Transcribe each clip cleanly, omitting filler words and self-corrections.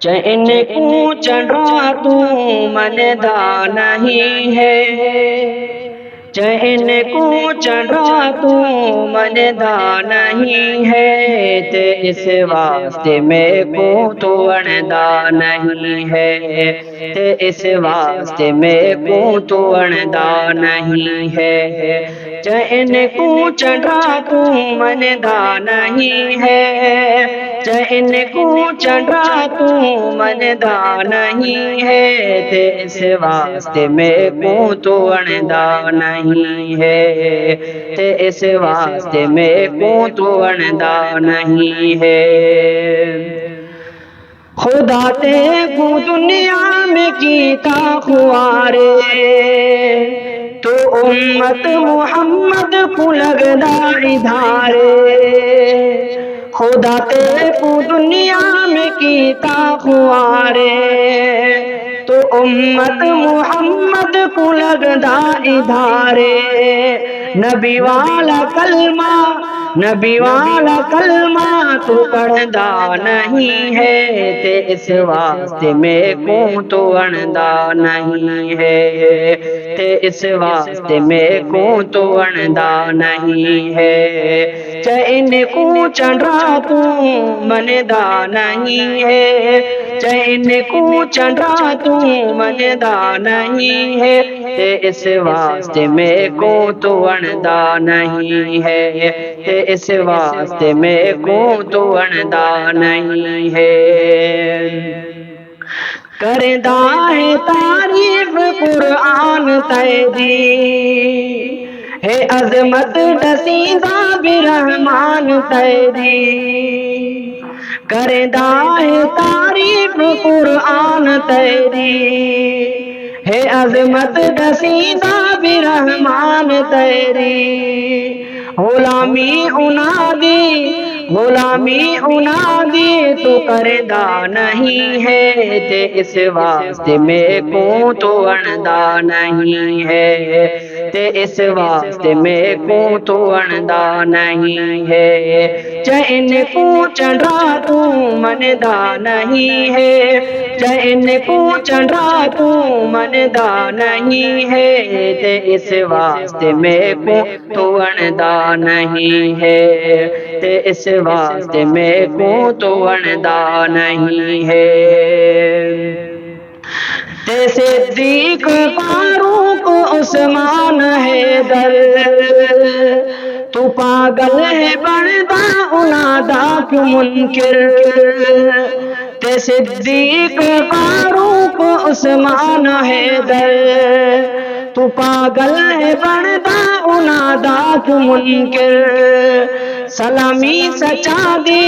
چین کو چڑھا تو مندا نہیں ہے، چین کو چڑھا تو مندا نہیں ہے، تے اس واسطے میں کو تو اڑدا نہیں ہے، تے اس واسطے میں کو تو اڑدا نہیں ہے، چین کو چڑھا تو مندا نہیں ہے، چین کو چڑھا تو مندا نہیں ہے، تے اس واسطے میں کو تو اڑدا نہیں ہے، تے اس واسطے میں کو تو اڑدا نہیں ہے۔ خدا تے کو دنیا میں کیتا خوارے، تو امت محمد کو لگدا ادھارے، خدا تے کو دنیا میں کیتا خوارے، تو امت محمد کو لگدا ادھارے، نبی والا کلمہ نبی والا کلمہ تو پڑھدا نہیں ہے، تے اس واسطے میں کو تو اڑدا نہیں ہے، تے اس واسطے میں کو تو اڑدا نہیں ہے، چین کو چڑھا تو مندا نہیں ہے، چین کو چڑھا تو مندا نہیں ہے، تے اس واسطے میں کو تو اڑدا نہیں ہے، تے اس واسطے میں کو تو اڑدا نہیں ہے۔ کردا ہے تعریف قرآن تیری، ہے عظمت ڈسیدہ برحمان تیری، کردا ہے تعریف قرآن تیری، ہے عظمت ڈسیدہ برحمان تیری، غلامی انادی غلامی انادی تو کردا نہیں ہے، تے اس واسطے میں کو تو اڑدا نہیں ہے، تے اس واسطے میں کو تو اڑدا نہیں ہے، چین کو چڑھا تو مندا نہیں ہے، چین کو چڑھا تو مندا نہیں ہے، تے اس واسطے میں کو تو اڑدا نہیں ہے، تے اس واسطے میں کو تو اڑدا نہیں ہے، تے صدیق فاروق عثمان حیدر، تو پاگل ہے بندا انادا کیوں منکر، تے صدیق فاروق عثمان حیدر، تو پاگل ہے بندا انادا کیوں منکر، سلامی سچا دی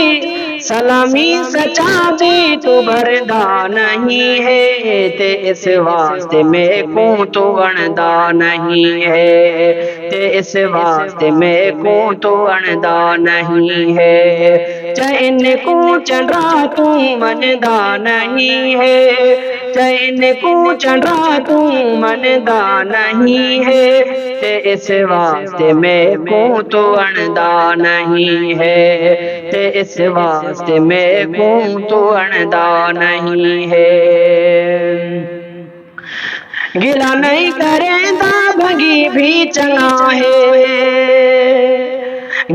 سلامی سچا دی تو بھردا نہیں ہے، تے اس واسطے میں کو تو اڑدا نہیں ہے، تے اس واسطے میں کو تو اڑدا نہیں ہے، چین کو چڑھا تو مندا نہیں ہے، چین کو چڑھا تو مندا نہیں ہے، تے اس واسطے میں کو تو اڑدا نہیں ہے، تے اس واسطے میں کو تو اڑدا نہیں ہے، گلا نہیں کریندا بھگی بھی چنگا ہے،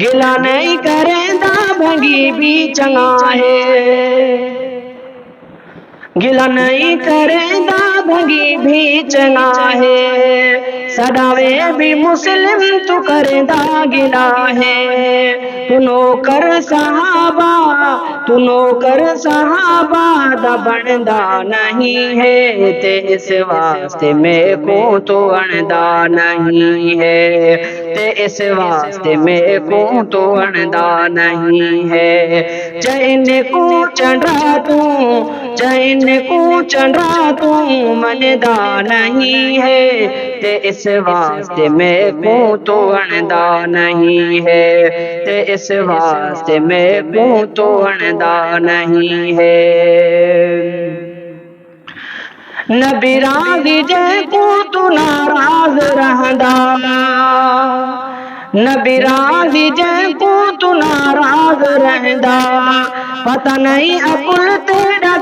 گلا نہیں کریندا بھگی بھی چنگا ہے، گلا نہیں کریندا بھگی بھی چنگا ہے، سداوے بھی مسلم تو کردا گلا ہے، تو نوکر صحابہ تو نوکر صحابہ دا بندا نہیں ہے، تے اس واسطے میں کو تو اڑدا نہیں ہے، تے اس واسطے میں کو تو اڑدا نہیں ہے، چین کو چڑھا تو چین کو چڑھا تو مندا نہیں ہے، تے اس واسطے میں کو تو اڑدا نہیں ہے، تے اس واسطے میں کو تو اڑدا نہیں ہے، نبی راضی جے کو تو ناراض رہندا، نبی راضی جے کو تو ناراض رہندا، پتہ نہیں عقل تیرا